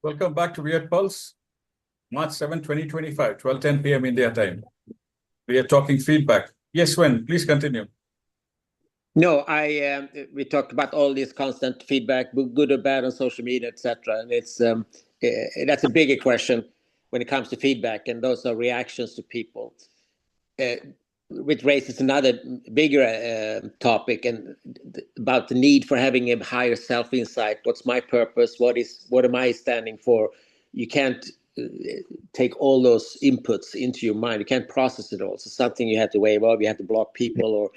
Welcome back to WyrdPulse, March 7, 2025, 12:10 p.m. India time. We are talking feedback. Yes, Sven, please continue. No, we talked about all this constant feedback, good or bad on social media, etc. And it's that's a bigger question when it comes to feedback, and those are reactions to people, which raises another bigger topic and about the need for having a higher self-insight. What's my purpose? What am I standing for? You can't take all those inputs into your mind. You can't process it all. So something you have to wave off. You have to block people or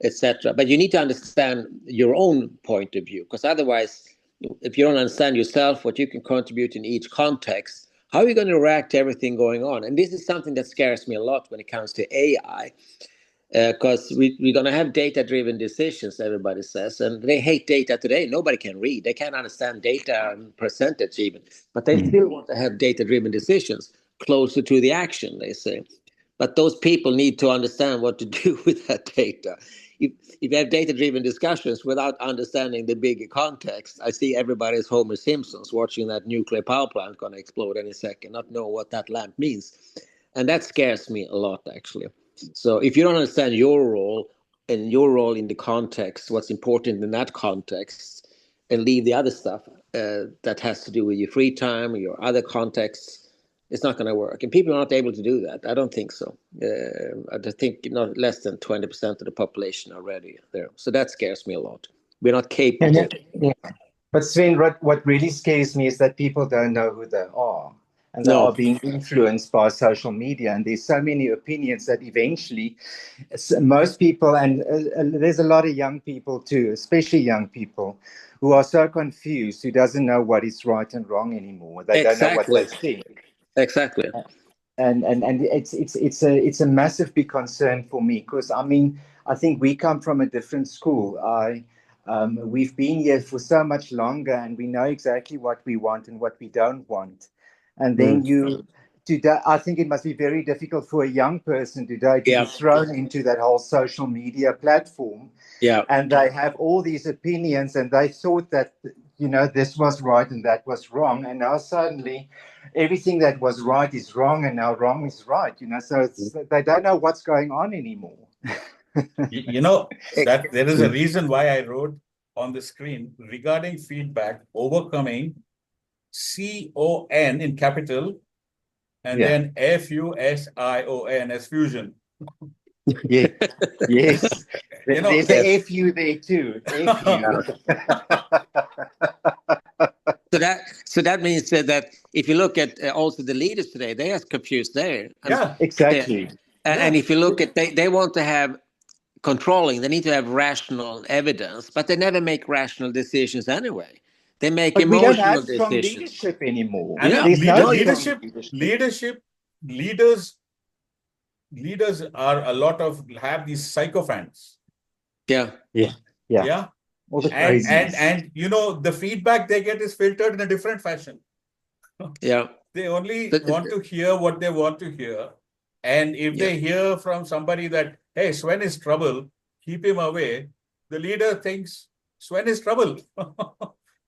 etc. But you need to understand your own point of view, because otherwise, if you don't understand yourself, what you can contribute in each context, how are you going to react to everything going on? And this is something that scares me a lot when it comes to AI, because we're going to have data-driven decisions, everybody says, and they hate data today. Nobody can read. They can't understand data and percentage even, but they still want to have data-driven decisions closer to the action, they say. But those people need to understand what to do with that data. If you have data-driven discussions without understanding the bigger context, I see everybody's Homer Simpsons watching that nuclear power plant going to explode any second, not know what that lamp means. And that scares me a lot, actually. So if you don't understand your role and your role in the context, what's important in that context, and leave the other stuff that has to do with your free time or your other contexts, it's not going to work. And people are not able to do that. I don't think so. I think not less than 20% of the population are already there. So that scares me a lot. We're not capable. Yeah. But Sven, what really scares me is that people don't know who they are. And they are being influenced by social media. And there's so many opinions that eventually most people, and there's a lot of young people too, especially young people, who are so confused, who doesn't know what is right and wrong anymore. They don't know what they think. Exactly. And it's a massive big concern for me, because I mean, I think we come from a different school. We've been here for so much longer, and we know exactly what we want and what we don't want. And then I think it must be very difficult for a young person today to be thrown into that whole social media platform. Yeah. And they have all these opinions, and they thought that, this was right and that was wrong. And now suddenly everything that was right is wrong, and now wrong is right, so they don't know what's going on anymore. That there is a reason why I wrote on the screen regarding feedback, overcoming CON in capital, and then FUSION as fusion. Yeah. Yes. There's a FU there too. So that means that if you look at also the leaders today, they are confused there. Yeah, exactly. And if you look at, they want to have controlling, they need to have rational evidence, but they never make rational decisions anyway. They make emotional decisions. We don't have strong leadership anymore. Leaders are have these sycophants. Yeah. All the craziness. And the feedback they get is filtered in a different fashion. Yeah. They only want to hear what they want to hear. And if they hear from somebody that, hey, Sven is trouble, keep him away, the leader thinks Sven is trouble.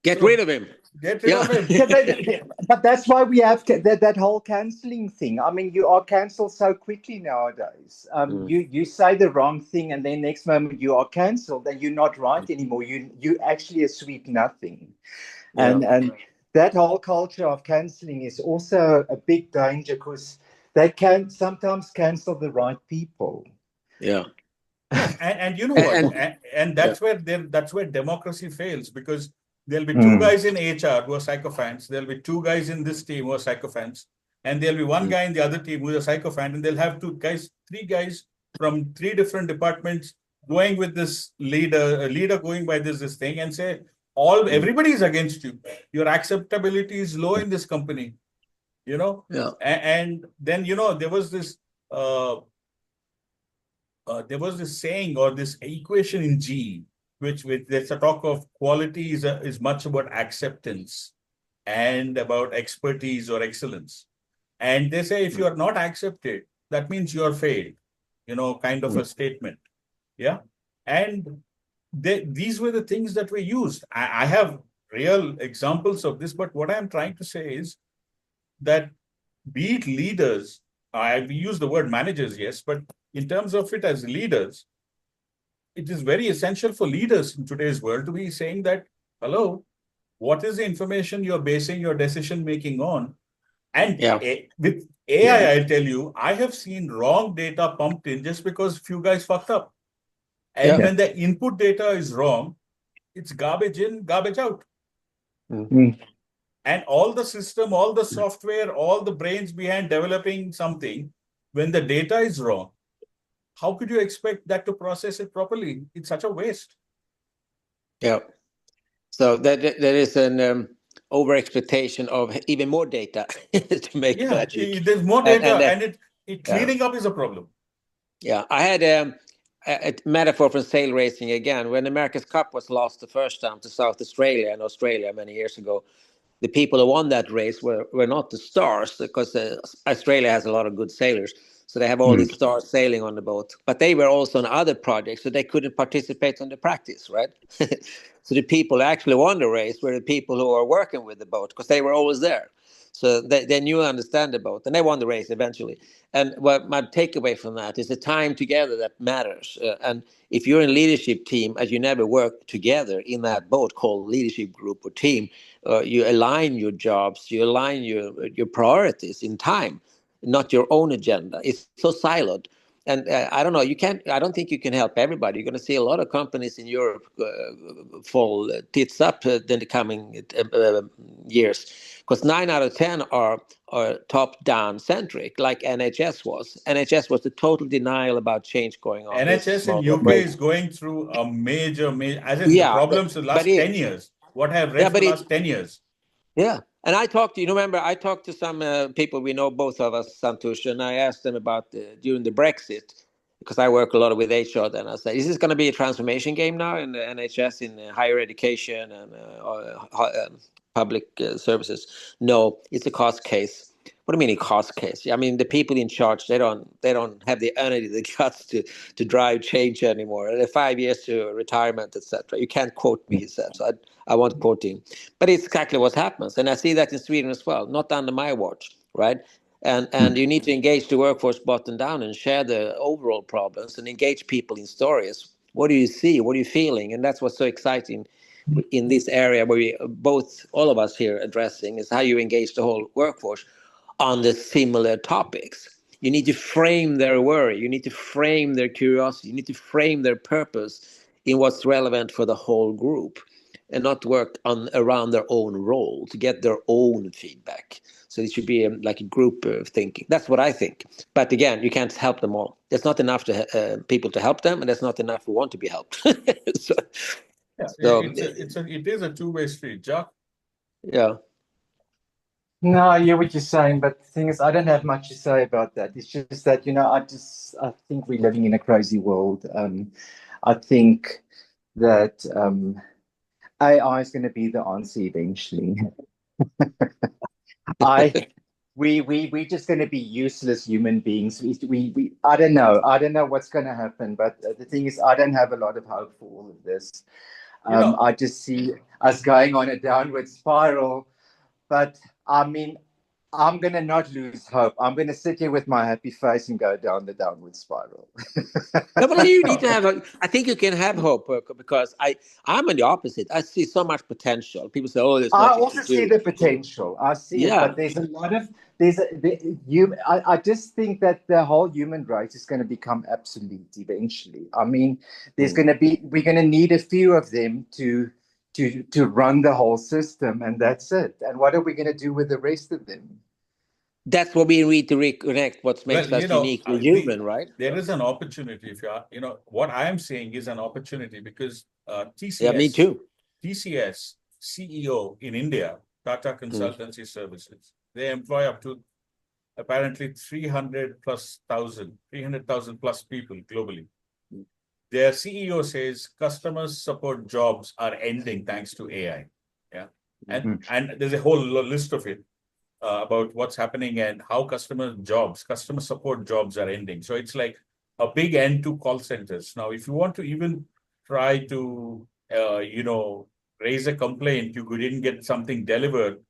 Get rid of him. Get rid of him. But that's why we have that whole cancelling thing. I mean, you are cancelled so quickly nowadays. You say the wrong thing, and then next moment you are cancelled, and you're not right anymore. You actually a sweet nothing. And that whole culture of cancelling is also a big danger, because they can sometimes cancel the right people. Yeah. And you know what? And that's where democracy fails, because there'll be two guys in HR who are sycophants. There'll be two guys in this team who are sycophants. And there'll be one guy in the other team who's a sycophant. And they'll have three guys from three different departments going with this a leader going by this thing, and say, everybody is against you. Your acceptability is low in this company. Yeah. And then, there was this saying, or this equation in G, which there's a talk of quality is much about acceptance and about expertise or excellence. And they say if you are not accepted, that means you are failed, kind of a statement. Yeah. And these were the things that were used. I have real examples of this. But what I'm trying to say is that be it leaders, we use the word managers, yes, but in terms of it as leaders, it is very essential for leaders in today's world to be saying that, hello, what is the information you're basing your decision making on? And with AI, I'll tell you, I have seen wrong data pumped in just because few guys fucked up. And when the input data is wrong, it's garbage in, garbage out. Mm. And all the system, all the software, all the brains behind developing something, when the data is wrong, how could you expect that to process it properly? It's such a waste. Yeah. So there is an over expectation of even more data to make magic. There's more data, and it cleaning up is a problem. Yeah, I had a metaphor from sail racing again. When America's Cup was lost the first time to South Australia and Australia many years ago, the people who won that race were not the stars, because Australia has a lot of good sailors. So they have all these stars sailing on the boat. But they were also on other projects, so they couldn't participate on the practice, right? So the people who actually won the race were the people who were working with the boat, because they were always there. So they knew and understand the boat, and they won the race eventually. And what my takeaway from that is the time together that matters. And if you're in a leadership team, as you never work together in that boat called leadership group or team, you align your jobs, you align your priorities in time, not your own agenda. It's so siloed. And I don't know, I don't think you can help everybody. You're going to see a lot of companies in Europe fall tits up in the coming years, because 9 out of 10 are top-down centric, like NHS was. NHS was the total denial about change going on. NHS in UK is going through a major, as in the problems the last 10 years. What I have read for the last 10 years. Yeah. And I talked to some people we know, both of us, Santosh, and I asked them about during the Brexit, because I work a lot with HR then. I said, is this going to be a transformation game now in the NHS, in higher education and public services? No, it's a cost case. What do you mean a cost case? I mean, the people in charge, they don't have the energy, the guts to drive change anymore. They're 5 years to retirement, etc. You can't quote me, he said. So I won't quote him. But it's exactly what happens. And I see that in Sweden as well, not under my watch, right? And you need to engage the workforce bottom down and share the overall problems and engage people in stories. What do you see? What are you feeling? And that's what's so exciting in this area where all of us here addressing, is how you engage the whole workforce on the similar topics. You need to frame their worry. You need to frame their curiosity. You need to frame their purpose in what's relevant for the whole group, and not work around their own role to get their own feedback. So it should be like a group thinking. That's what I think. But again, you can't help them all. There's not enough people to help them, and there's not enough who want to be helped. It is a two-way street, Jacques. Yeah. No, I hear what you're saying, but the thing is, I don't have much to say about that. It's just that, I think we're living in a crazy world. I think that AI is going to be the answer eventually. We're just going to be useless human beings. I don't know what's going to happen, but the thing is, I don't have a lot of hope for all of this. I just see us going on a downward spiral. But I mean, I'm going to not lose hope. I'm going to sit here with my happy face and go down the downward spiral. No, but you need to have I think you can have hope, because I'm on the opposite. I see so much potential. People say, "Oh, there's nothing I also see the potential. I see it, but there's a lot of I just think that the whole human race is going to become obsolete eventually. I mean, we're going to need a few of them to run the whole system, and that's it. And what are we going to do with the rest of them? That's what we need to reconnect. What makes us uniquely human, right? There is an opportunity. If what I am saying is an opportunity, because TCS, yeah, me too. TCS CEO in India, Tata Consultancy Services, they employ up to apparently 300,000 plus people globally. Their CEO says customer support jobs are ending thanks to AI. Yeah. And there's a whole list of it about what's happening and how customer support jobs are ending. So it's like a big end to call centers. Now, if you want to even try to, raise a complaint, you didn't get something delivered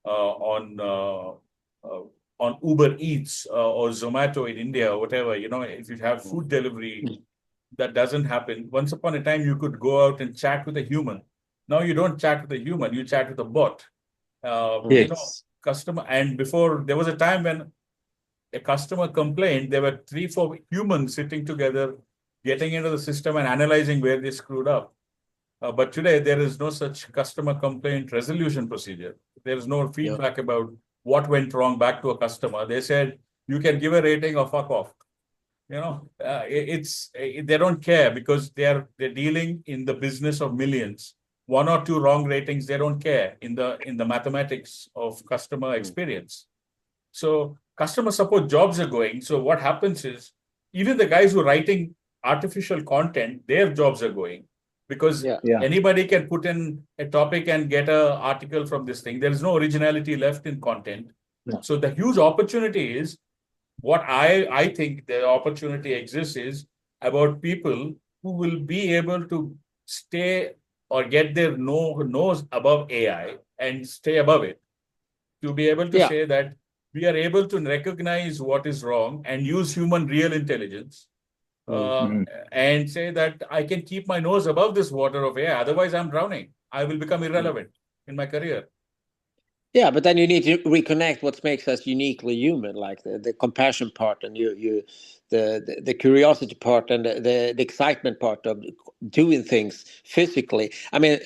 on Uber Eats or Zomato in India or whatever, if you have food delivery, that doesn't happen. Once upon a time, you could go out and chat with a human. Now you don't chat with a human, you chat with a bot. Yes. Customer, and before there was a time when a customer complained, there were 3-4 humans sitting together, getting into the system and analyzing where they screwed up. But today, there is no such customer complaint resolution procedure. There is no feedback about what went wrong back to a customer. They said, you can give a rating or fuck off. They don't care because they're dealing in the business of millions. 1 or 2 wrong ratings, they don't care in the mathematics of customer experience. So customer support jobs are going. So what happens is, even the guys who are writing artificial content, their jobs are going. Because anybody can put in a topic and get an article from this thing. There is no originality left in content. Yeah. So the huge opportunity is, what I think the opportunity exists is about people who will be able to stay or get their nose above AI and stay above it. To be able to say that we are able to recognize what is wrong and use human real intelligence. And say that I can keep my nose above this water of AI, otherwise I'm drowning. I will become irrelevant in my career. Yeah, but then you need to reconnect what makes us uniquely human, like the compassion part and the curiosity part and the excitement part of doing things physically. I mean,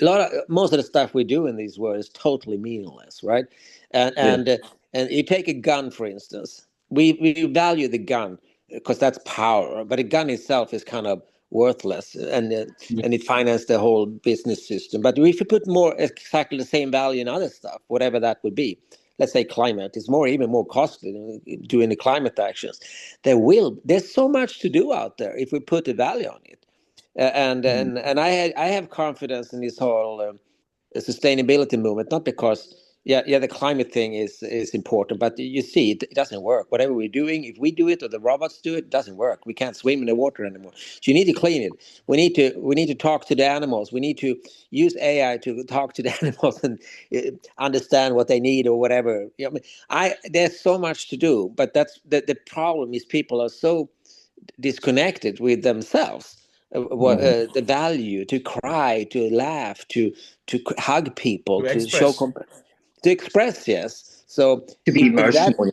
most of the stuff we do in these world is totally meaningless, right? And you take a gun, for instance. We value the gun because that's power, but a gun itself is kind of worthless, and it financed the whole business system. But if you put more exactly the same value in other stuff, whatever that would be, let's say climate, is even more costly than doing the climate actions. There's so much to do out there if we put a value on it, and I have confidence in this whole sustainability movement, not because the climate thing is important, but you see it doesn't work. Whatever we're doing, if we do it or the robots do it, doesn't work. We can't swim in the water anymore. So you need to clean it. We need to talk to the animals. We need to use AI to talk to the animals and understand what they need or whatever. There's so much to do, but that's the problem is people are so disconnected with themselves. The value to cry, to laugh, to hug people, to to express. show to express, yes. So to be emotional.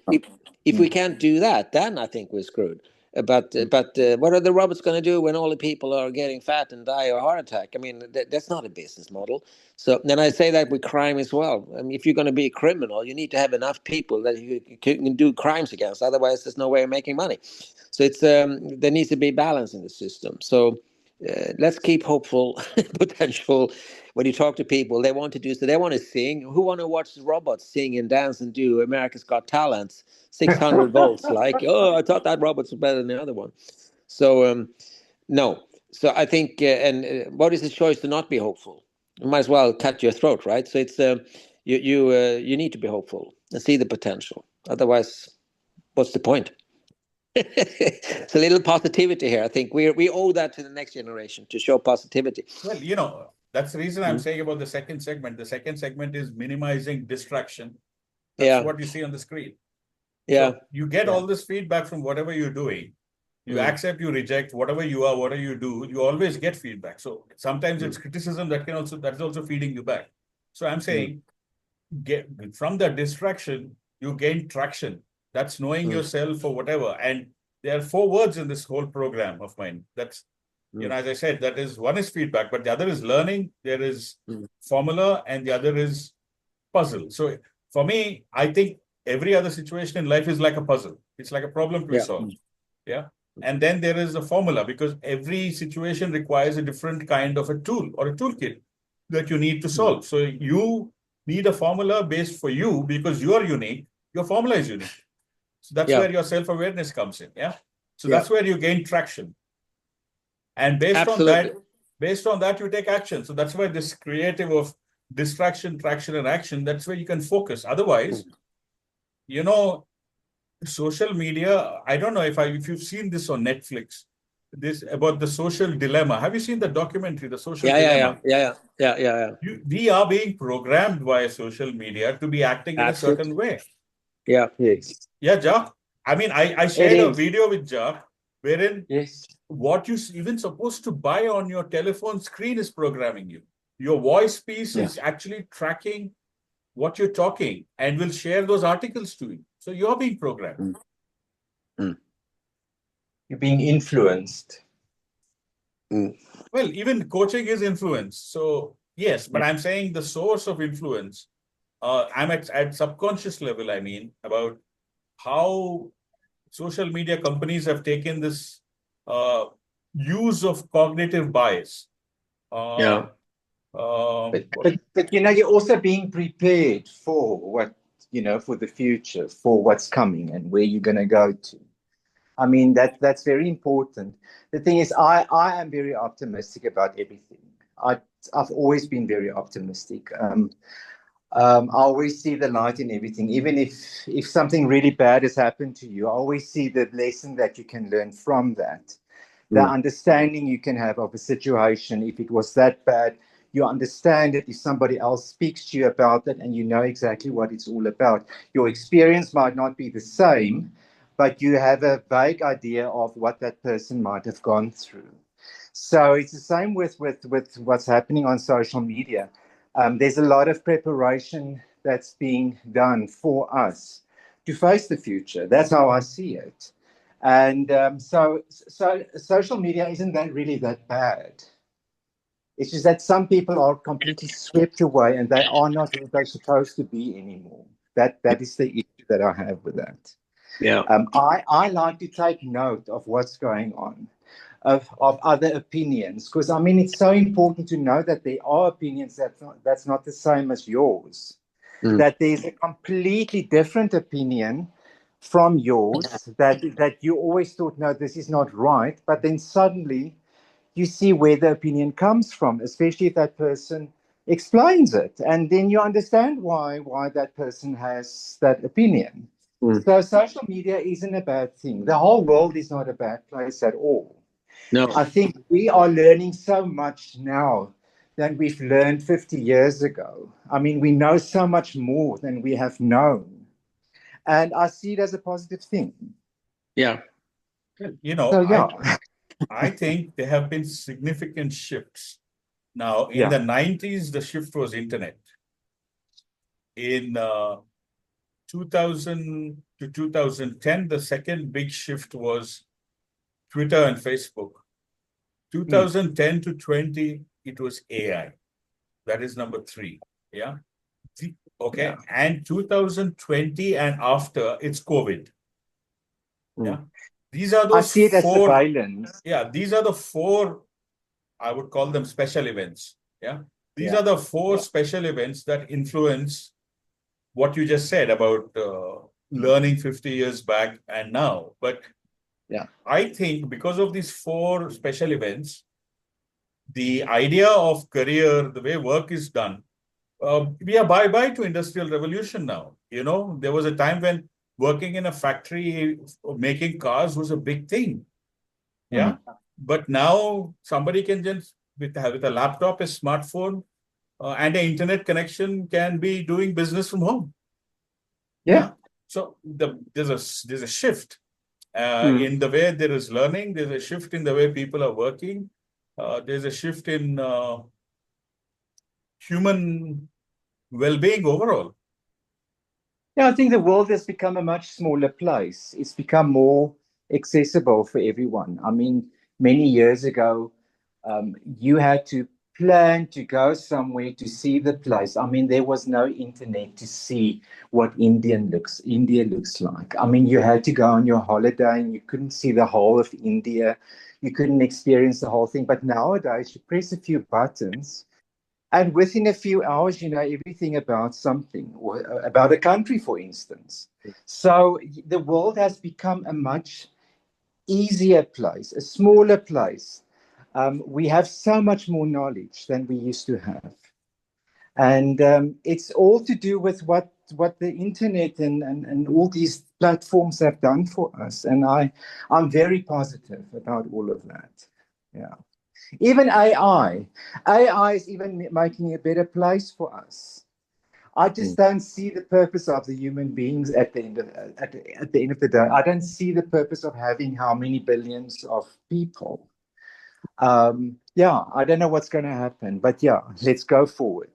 If we can't do that, then I think we're screwed. But what are the robots going to do when all the people are getting fat and die of a heart attack? I mean, that's not a business model. So then I say that with crime as well. I mean, if you're going to be a criminal, you need to have enough people that you can do crimes against. Otherwise, there's no way of making money. So it's there needs to be balance in the system. So let's keep hopeful potential. When you talk to people, they want to do so. They want to sing. Who want to watch the robots sing and dance and do America's Got Talent? 600 volts. Like, oh, I thought that robots were better than the other one. So no. So I think, what is the choice to not be hopeful? You might as well cut your throat, right? So it's you need to be hopeful and see the potential. Otherwise, what's the point? It's a little positivity here. I think we owe that to the next generation to show positivity. Well, that's the reason I'm saying about the second segment. The second segment is minimizing distraction. That's what you see on the screen. Yeah. So you get all this feedback from whatever you're doing. You accept, you reject, whatever you are, whatever you do, you always get feedback. So sometimes it's criticism that's also feeding you back. So I'm saying, from the distraction, you gain traction. That's knowing yourself or whatever. And there are 4 words in this whole program of mine. That's, as I said, that is, one is feedback, but the other is learning. There is formula, and the other is puzzle. So for me, I think every other situation in life is like a puzzle. It's like a problem to be solved. Yeah. And then there is a formula, because every situation requires a different kind of a tool or a toolkit that you need to solve. So you need a formula based for you because you are unique. Your formula is unique. So that's where your self-awareness comes in. Yeah. So that's where you gain traction. And based on that, you take action. So that's why this creative of distraction, traction, and action, that's where you can focus. Otherwise, social media, I don't know if you've seen this on Netflix. this about the social dilemma. Have you seen the documentary, The Social Yeah, Dilemma? yeah. We are being programmed via social media to be acting in a Absolutely. certain way. Yeah. Yes. Yeah, Jacques. I mean, I shared a video with Jacques wherein what you even supposed to buy on your telephone screen is programming you. Your voice piece is actually tracking what you're talking and will share those articles to you. So you're being programmed. You're being influenced. Well, even coaching is influence. So yes, but I'm saying the source of influence, I'm at subconscious level, I mean, about how social media companies have taken this use of cognitive bias. But you're also being prepared for what, for the future, for what's coming and where you're going to go to. I mean, that's very important. The thing is, I am very optimistic about everything. I've always been very optimistic. I always see the light in everything. Even if something really bad has happened to you, I always see the lesson that you can learn from that. The understanding you can have of a situation. If it was that bad, you understand it if somebody else speaks to you about it and you know exactly what it's all about. Your experience might not be the same, but you have a vague idea of what that person might have gone through. So it's the same with what's happening on social media. There's a lot of preparation that's being done for us to face the future. That's how I see it. And so social media isn't that really that bad. It's just that some people are completely swept away and they are not who they're supposed to be anymore. That is the issue that I have with that. Yeah. I like to take note of what's going on, of other opinions, because I mean it's so important to know that there are opinions that's not the same as yours. That there's a completely different opinion from yours that you always thought, no, this is not right, but then suddenly you see where the opinion comes from, especially if that person explains it, and then you understand why that person has that opinion. So social media isn't a bad thing. The whole world is not a bad place at all. No. I think we are learning so much now than we've learned 50 years ago. I mean, we know so much more than we have known. And I see it as a positive thing. Yeah. I think there have been significant shifts. Now, in the 90s, the shift was internet. In 2000 to 2010, the second big shift was Twitter and Facebook. 2010 to 20, it was AI. That is number 3. Yeah. Okay. Yeah. And 2020 and after, it's COVID. Yeah. These are those I see it as surveillance. Yeah. These are the 4, I would call them special events. Yeah. These are the 4 special events that influence what you just said about learning 50 years back and now. But I think because of these 4 special events, the idea of career, the way work is done, we are bye-bye to industrial revolution now. There was a time when working in a factory making cars was a big thing. Yeah. But now somebody can just, with a laptop, a smartphone, and an internet connection, can be doing business from home. Yeah. So there's a shift in the way there is learning. There's a shift in the way people are working. There's a shift in human well-being overall. Yeah, I think the world has become a much smaller place. It's become more accessible for everyone. I mean, many years ago, you had to plan to go somewhere to see the place. I mean, there was no internet to see what India looks like. I mean, you had to go on your holiday and you couldn't see the whole of India. You couldn't experience the whole thing. But nowadays, you press a few buttons and within a few hours, you know everything about something, or about a country, for instance. So the world has become a much easier place, a smaller place. We have so much more knowledge than we used to have. And it's all to do with what what the internet and all these platforms have done for us. And I'm very positive about all of that. Yeah. Even AI is even making a better place for us. I just don't see the purpose of the human beings at the end of the day. I don't see the purpose of having how many billions of people. Yeah, I don't know what's going to happen, but yeah, let's go forward.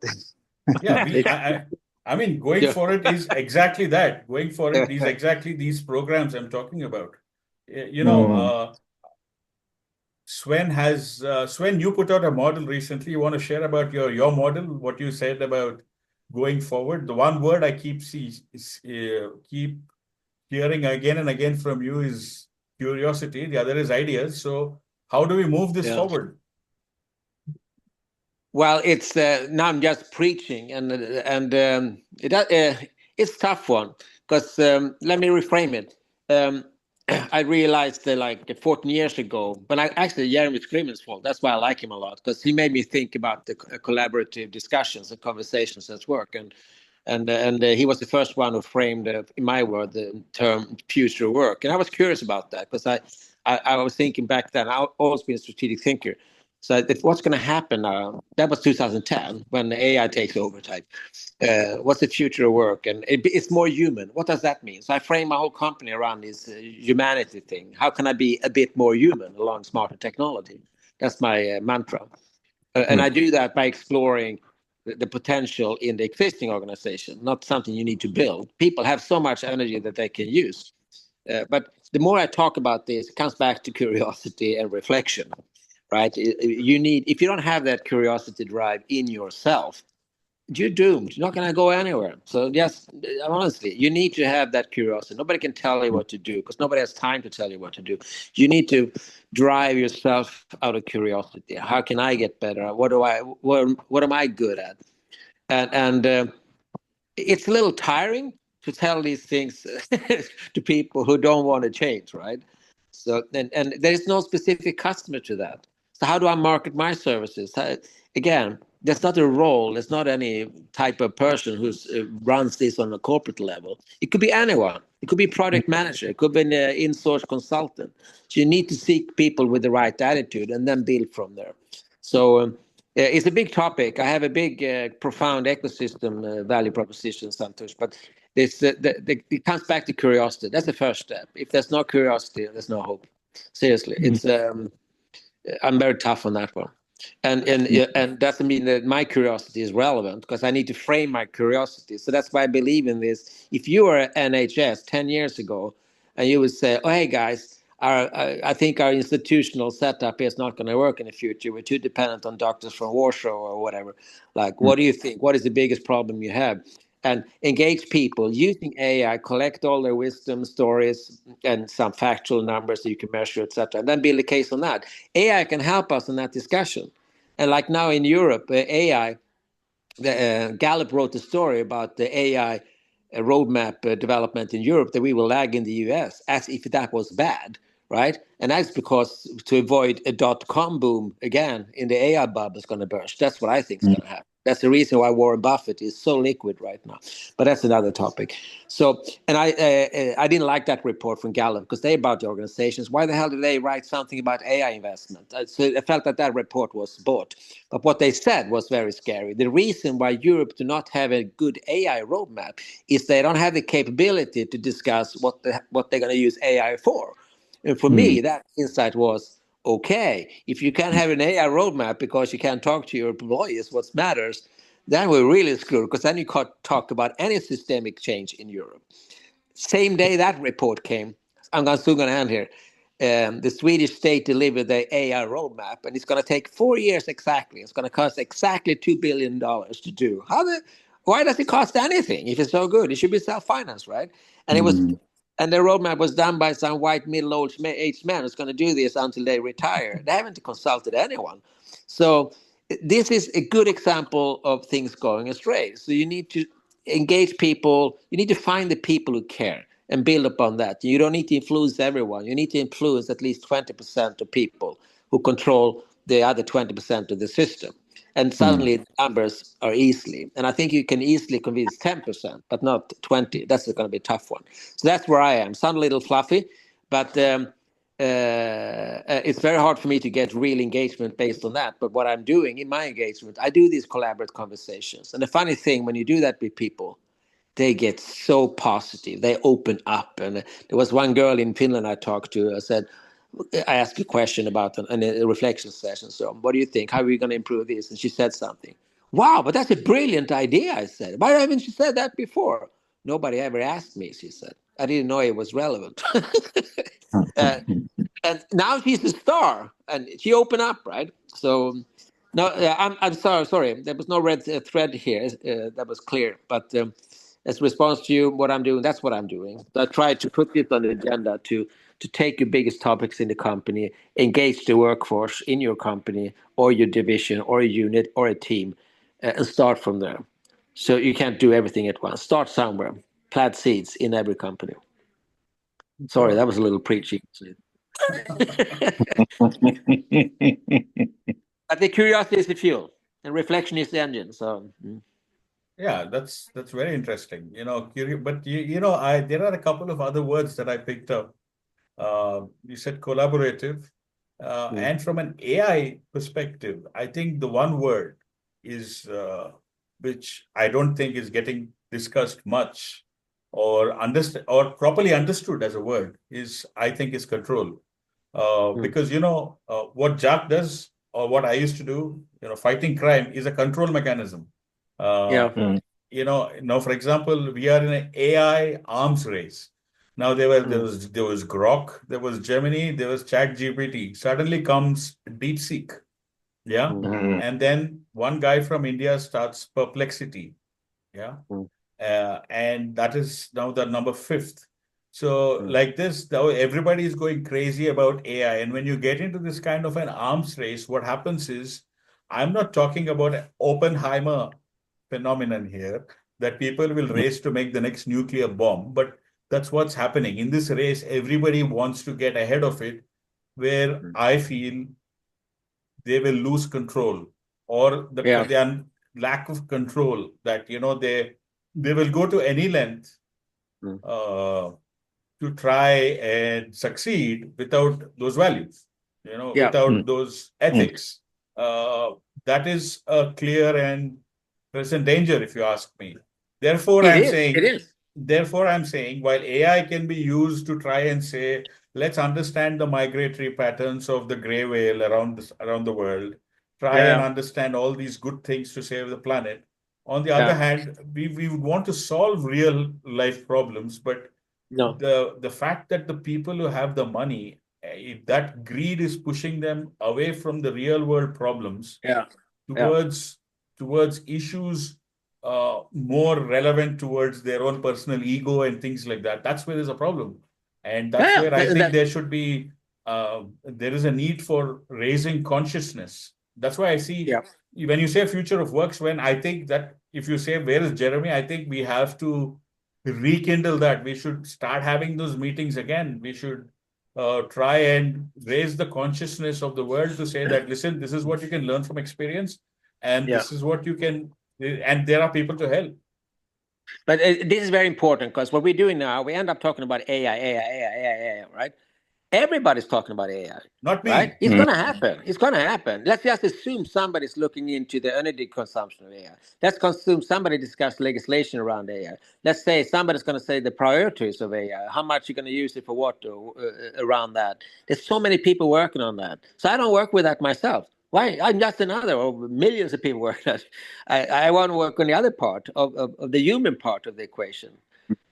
Yeah, I mean, going for it is exactly that. Going for it is exactly these programs I'm talking about. Sven, you put out a model recently. You want to share about your model, what you said about going forward? The one word I keep hearing again and again from you is curiosity. The other is ideas. So how do we move this forward? Well, it's now I'm just preaching, and it's a tough one because let me reframe it. I realized that like 14 years ago, but Jeremy Scriven's fault. That's why I like him a lot, because he made me think about the collaborative discussions and conversations at work, and he was the first one who framed, in my word, the term future work. And I was curious about that because I was thinking back then. I've always been a strategic thinker. So what's going to happen now? That was 2010 when the AI takes over type. What's the future of work? And it's more human. What does that mean? So I frame my whole company around this humanity thing. How can I be a bit more human along smarter technology? That's my mantra. And I do that by exploring the potential in the existing organization, not something you need to build. People have so much energy that they can use. But the more I talk about this, it comes back to curiosity and reflection. Right? If you don't have that curiosity drive in yourself, you're doomed. You're not going to go anywhere. So yes, honestly, you need to have that curiosity. Nobody can tell you what to do because nobody has time to tell you what to do. You need to drive yourself out of curiosity. How can I get better? What am I good at? And it's a little tiring to tell these things to people who don't want to change, right? So and there's no specific customer to that. So how do I market my services? Again, there's not a role. There's not any type of person who runs this on a corporate level. It could be anyone. It could be product manager. It could be an in-source consultant. So you need to seek people with the right attitude and then build from there. So it's a big topic. I have a big, profound ecosystem value proposition, Santosh, but it comes back to curiosity. That's the first step. If there's no curiosity, there's no hope. Seriously, it's I'm very tough on that one, and doesn't mean that my curiosity is relevant because I need to frame my curiosity. So that's why I believe in this. If you were at NHS 10 years ago, and you would say, "Oh, hey guys, I think our institutional setup is not going to work in the future. We're too dependent on doctors from Warsaw or whatever." Like, what do you think? What is the biggest problem you have? And engage people using AI, collect all their wisdom stories and some factual numbers that you can measure, etc., and then build a case on that. AI can help us in that discussion. And like now in Europe, AI, Gallup wrote a story about the AI roadmap development in Europe that we will lag in the US, as if that was bad, right? And that's because to avoid a dot-com boom again in the AI bubble is going to burst. That's what I think is going to happen. That's the reason why Warren Buffett is so liquid right now. But that's another topic. So, and I didn't like that report from Gallup because they about the organizations. Why the hell did they write something about AI investment? So I felt that report was bought. But what they said was very scary. The reason why Europe do not have a good AI roadmap is they don't have the capability to discuss what they're going to use AI for. And for me, that insight was, okay, if you can't have an AI roadmap because you can't talk to your employees what matters, then we're really screwed because then you can't talk about any systemic change in Europe. Same day that report came, I'm soon going to end here, the Swedish state delivered the AI roadmap, and it's going to take 4 years exactly. It's going to cost exactly $2 billion to do. Why does it cost anything if it's so good? It should be self-financed, right? And it was... And the roadmap was done by some white middle-aged men who's going to do this until they retire. They haven't consulted anyone. So this is a good example of things going astray. So you need to engage people. You need to find the people who care and build upon that. You don't need to influence everyone. You need to influence at least 20% of people who control the other 20% of the system. And suddenly the numbers are easily. And I think you can easily convince 10%, but not 20. That's going to be a tough one. So that's where I am. Sound a little fluffy, but it's very hard for me to get real engagement based on that. But what I'm doing in my engagement, I do these collaborative conversations. And the funny thing, when you do that with people, they get so positive. They open up. And there was one girl in Finland I talked to. I asked a question about a reflection session. So, what do you think? How are we going to improve this? And she said something. Wow, but that's a brilliant idea, I said. Why haven't you said that before? Nobody ever asked me, she said. I didn't know it was relevant. And now she's a star, and she opened up, right? So, no, I'm sorry. There was no red thread here. That was clear. But as response to you, what I'm doing, that's what I'm doing. I try to put this on the agenda to take your biggest topics in the company, engage the workforce in your company or your division or a unit or a team, and start from there. So you can't do everything at once. Start somewhere. Plant seeds in every company. Sorry, that was a little preachy. But the curiosity is the fuel, and reflection is the engine. So. Yeah, that's very interesting. But there are a couple of other words that I picked up. You said collaborative, and from an AI perspective, I think the one word is which I don't think is getting discussed much or properly understood as a word is control. Because what Jacques does or what I used to do, fighting crime is a control mechanism. For example, we are in an AI arms race. Now there was Grok, there was Gemini, there was ChatGPT. Suddenly comes DeepSeek, and then one guy from India starts Perplexity, and that is now the number 5th. So like this, now everybody is going crazy about AI, and when you get into this kind of an arms race, what happens is, I'm not talking about an Oppenheimer phenomenon here that people will race to make the next nuclear bomb, but that's what's happening in this race. Everybody wants to get ahead of it, where I feel they will lose control or the lack of control, that they will go to any length to try and succeed without those values, without those ethics. That is a clear and present danger, if you ask me. Therefore, I'm saying, while AI can be used to try and say, let's understand the migratory patterns of the gray whale around the world, try and understand all these good things to save the planet. On the other hand, we would want to solve real life problems, but the fact that the people who have the money, if that greed is pushing them away from the real world problems towards issues more relevant towards their own personal ego and things like that. That's where there's a problem. And that's where I think there should be, there is a need for raising consciousness. That's why I see, when you say future of work, Sven, I think that if you say, where is Jeremy? I think we have to rekindle that. We should start having those meetings again. We should try and raise the consciousness of the world to say that, listen, this is what you can learn from experience, and this is what you can, and there are people to help. But this is very important, because what we're doing now, we end up talking about AI, right? Everybody's talking about AI. Not me. Right? It's going to happen. It's going to happen. Let's just assume somebody's looking into the energy consumption of AI. Let's assume somebody discussed legislation around AI. Let's say somebody's going to say the priorities of AI, how much you're going to use it for what around that. There's so many people working on that. So I don't work with that myself. Why? I'm just another, or millions of people work on that. I want to work on the other part of the human part of the equation,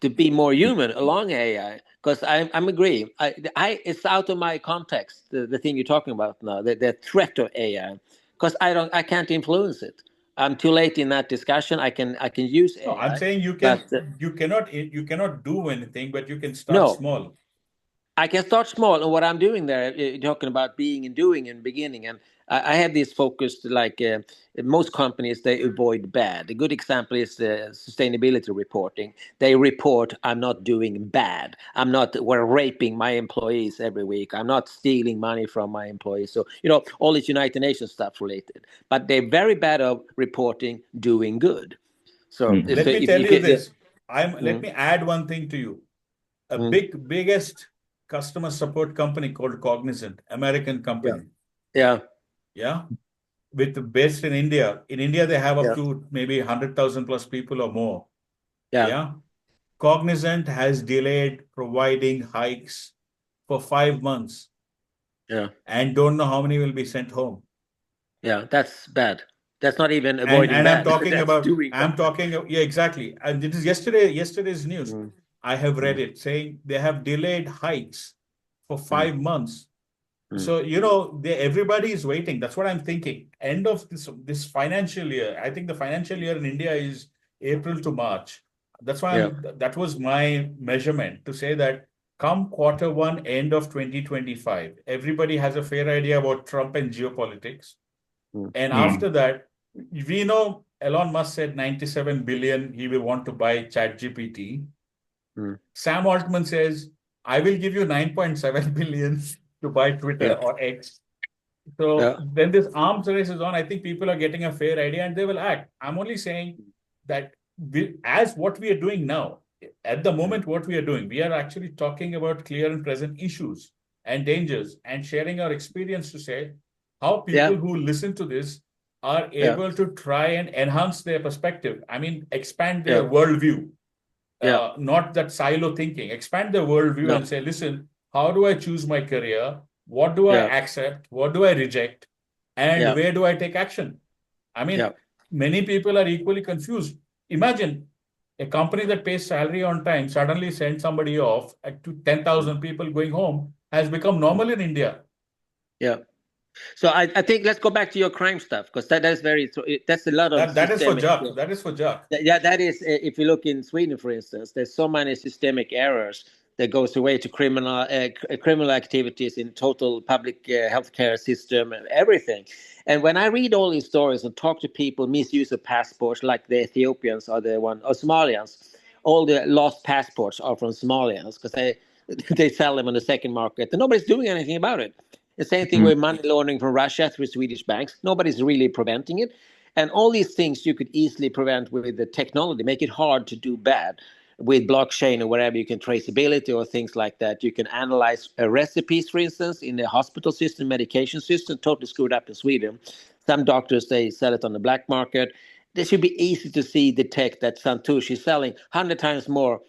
to be more human along AI, because I'm agreeing. It's out of my context, the thing you're talking about now, the threat of AI, because I can't influence it. I'm too late in that discussion. I can use AI. No, I'm saying you cannot do anything, but you can start small. I can start small, and what I'm doing there, you're talking about being and doing in the beginning, and I have this focused, like most companies, they avoid bad. A good example is sustainability reporting. They report, I'm not doing bad. We're raping my employees every week. I'm not stealing money from my employees. So, all this United Nations stuff related. But they're very bad at reporting doing good. So let me tell you this. Let me add one thing to you. A biggest customer support company called Cognizant, American company. Yeah. Based in India. In India, they have up to maybe 100,000 plus people or more. Cognizant has delayed providing hikes for 5 months. And don't know how many will be sent home. Yeah, that's bad. That's not even avoiding and bad. I'm talking about, exactly. And it is yesterday's news. I have read it saying they have delayed hikes for 5 months. So, everybody is waiting. That's what I'm thinking. End of this financial year. I think the financial year in India is April to March. That's why that was my measurement to say that come Q1 end of 2025, everybody has a fair idea about Trump and geopolitics. And after that, we know Elon Musk said 97 billion he will want to buy ChatGPT. Sam Altman says, I will give you 9.7 billion to buy Twitter or X. So then this arms race is on. I think people are getting a fair idea and they will act. I'm only saying that as what we are doing now, at the moment, what we are doing, we are actually talking about clear and present issues and dangers and sharing our experience to say how people who listen to this are able to try and enhance their perspective. I mean, expand their worldview, not that silo thinking, expand their worldview and say, listen, how do I choose my career? What do I accept? What do I reject? And where do I take action? I mean, many people are equally confused. Imagine a company that pays salary on time suddenly sends somebody off to 10,000 people going home has become normal in India. Yeah. So I think let's go back to your crime stuff, because that is that's a lot of that is for Jacques. That is for Jacques. That is, if you look in Sweden, for instance, there's so many systemic errors that goes away to criminal activities in total public healthcare system and everything. And when I read all these stories and talk to people, misuse of passports, like the Ethiopians or Somalians, all the lost passports are from Somalians because they sell them on the second market and nobody's doing anything about it. The same thing with money laundering from Russia through Swedish banks. Nobody's really preventing it. And all these things you could easily prevent with the technology, make it hard to do bad. With blockchain or wherever you can traceability or things like that. You can analyze recipes, for instance, in the hospital system, medication system, totally screwed up in Sweden. Some doctors, they sell it on the black market. It should be easy to detect that Santosh is selling 100 times more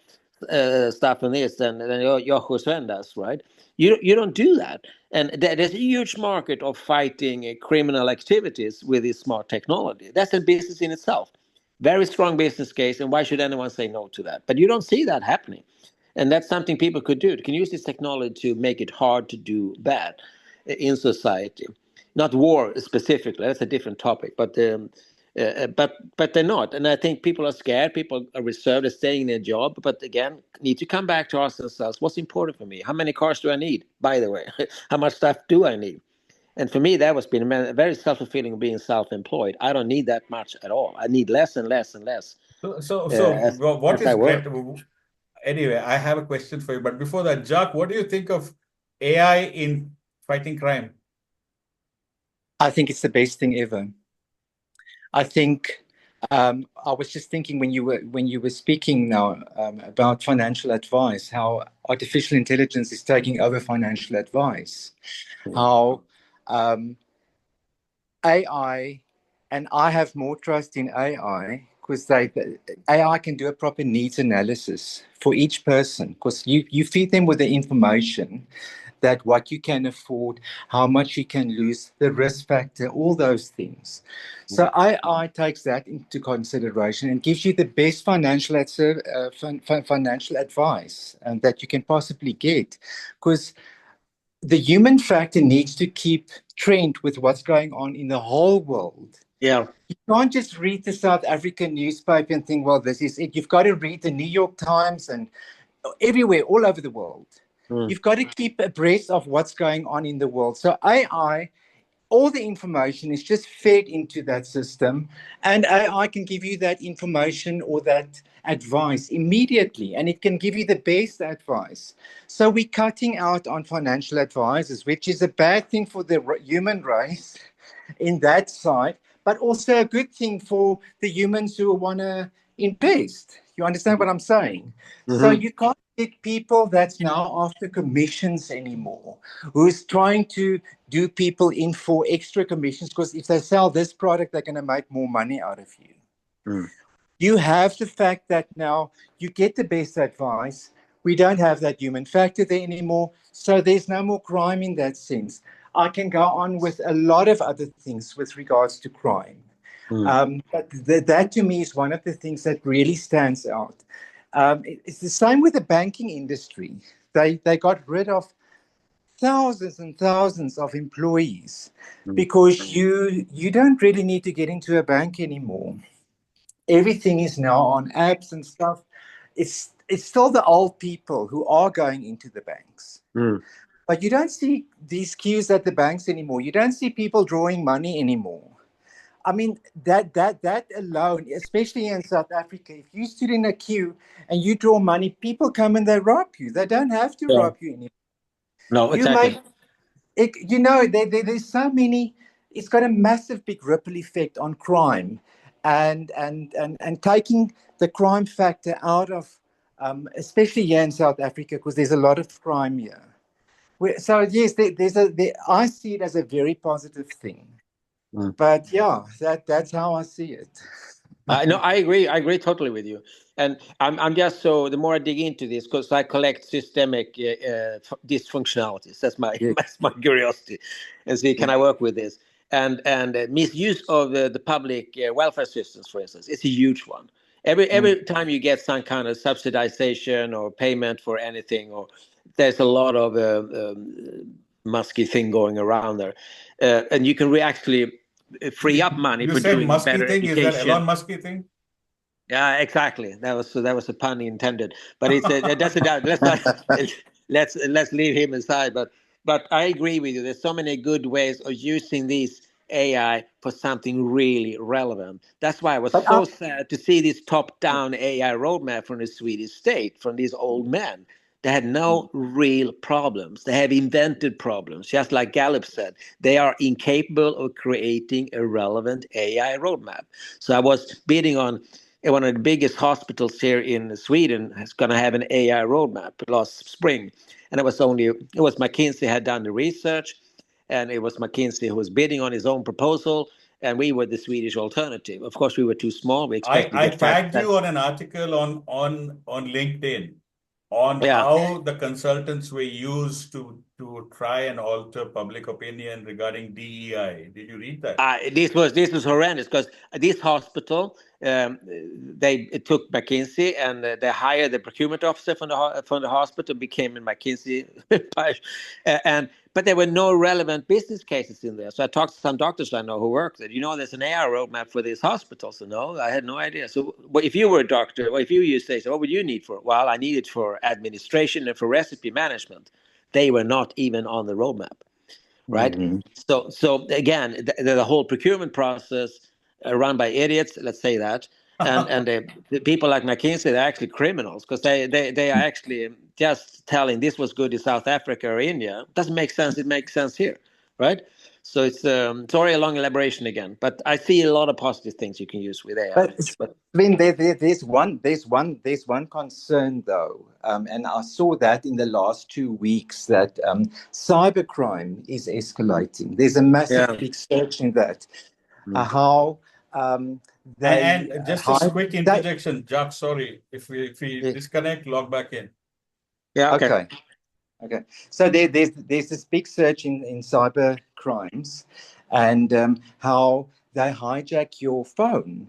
stuff in this than Jacques Sven does, right? You don't do that. And there's a huge market of fighting criminal activities with this smart technology. That's a business in itself. Very strong business case, and why should anyone say no to that? But you don't see that happening. And that's something people could do. They can use this technology to make it hard to do bad in society. Not war specifically, that's a different topic, but they're not. And I think people are scared, people are reserved, they're staying in their job, but again, need to come back to ask themselves, what's important for me? How many cars do I need, by the way? How much stuff do I need? And for me, that was been a very self-fulfilling being self-employed. I don't need that much at all. I need less and less and less. What is great? Anyway, I have a question for you. But before that, Jacques, what do you think of AI in fighting crime? I think it's the best thing ever. I think I was just thinking when you were speaking now about financial advice, how artificial intelligence is taking over financial advice, how AI, and I have more trust in AI because AI can do a proper needs analysis for each person, because you feed them with the information that what you can afford, how much you can lose, the risk factor, all those things. So AI takes that into consideration and gives you the best financial advice that you can possibly get, because the human factor needs to keep trend with what's going on in the whole world. Yeah. You can't just read the South African newspaper and think, well, this is it. You've got to read the New York Times and everywhere, all over the world. You've got to keep abreast of what's going on in the world. So AI all the information is just fed into that system, and AI can give you that information or that advice immediately, and it can give you the best advice. So we're cutting out on financial advisors, which is a bad thing for the human race in that side, but also a good thing for the humans who want to invest. You understand what I'm saying? So Mm-hmm. you can't get people that's now after commissions anymore, who's trying to do people in for extra commissions, because if they sell this product, they're going to make more money out of you. Mm. You have the fact that now you get the best advice. We don't have that human factor there anymore. So there's no more crime in that sense. I can go on with a lot of other things with regards to crime. But that to me is one of the things that really stands out. It's the same with the banking industry. They got rid of thousands and thousands of employees because you don't really need to get into a bank anymore. Everything is now on apps and stuff. It's still the old people who are going into the banks. Mm. But you don't see these queues at the banks anymore. You don't see people drawing money anymore. I mean, that alone, especially in South Africa, if you stood in a queue and you draw money, people come and they rob you. They don't have to rob you anymore. No, You exactly. there's so many. It's got a massive big ripple effect on crime, and taking the crime factor out of, especially here in South Africa, because there's a lot of crime here. So yes, I see it as a very positive thing. But yeah, that's how I see it. No, I agree. I agree totally with you. And I'm just so the more I dig into this, because I collect systemic dysfunctionalities. That's my Yeah. that's my curiosity, and see can I work with this? And misuse of the public welfare systems, for instance, it's a huge one. Every time you get some kind of subsidization or payment for anything, or there's a lot of musky thing going around there, and you can actually free up money You for said doing musky better thing. Is that education. Elon Musky thing? Yeah, exactly. That was a pun intended, but it's that's a let's not let's leave him aside. But I agree with you. There's so many good ways of using these AI for something really relevant. That's why I was But so sad to see this top-down AI roadmap from the Swedish state, from these old men. They had no real problems. They have invented problems. Just like Gallup said, they are incapable of creating a relevant AI roadmap. So I was bidding on one of the biggest hospitals here in Sweden is going to have an AI roadmap last spring. And it was McKinsey had done the research, and it was McKinsey who was bidding on his own proposal, and we were the Swedish alternative. Of course, we were too small. We expected to I get tagged 5%. you on an article on LinkedIn on Yeah. how the consultants were used to try and alter public opinion regarding DEI. Did you read that? This was horrendous, because this hospital, it took McKinsey, and they hired the procurement officer from the hospital, became a McKinsey, but there were no relevant business cases in there. So I talked to some doctors I know who work there. There's an AI roadmap for these hospitals. So no, I had no idea. So if you were a doctor, or if you used say, so what would you need for it? Well, I need it for administration and for recipe management. They were not even on the roadmap. Right. Mm-hmm. So again, the whole procurement process run by idiots, let's say that, and the people like McKinsey, they're actually criminals, because they are actually just telling this was good in South Africa or India. Doesn't make sense. It makes sense here, right? So it's sorry, a long elaboration again, but I see a lot of positive things you can use with AI. But Sven, there's one concern though, and I saw that in the last 2 weeks, that cybercrime is escalating. There's a massive big surge in that. How they and just a quick interjection, Jacques. Sorry, if we disconnect, log back in. Yeah. Okay. So there's this big surge in cyber crimes, and how they hijack your phone.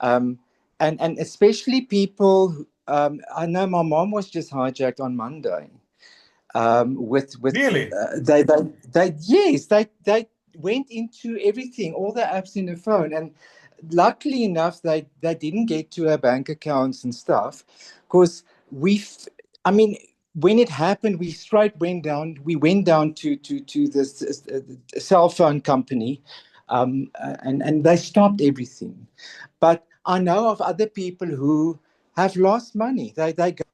And especially people. I know my mom was just hijacked on Monday. With Really? They went into everything, all the apps in the phone, and luckily enough, they didn't get to her bank accounts and stuff, because I mean, when it happened, we went down to this cell phone company, and they stopped everything. But I know of other people who have lost money. They go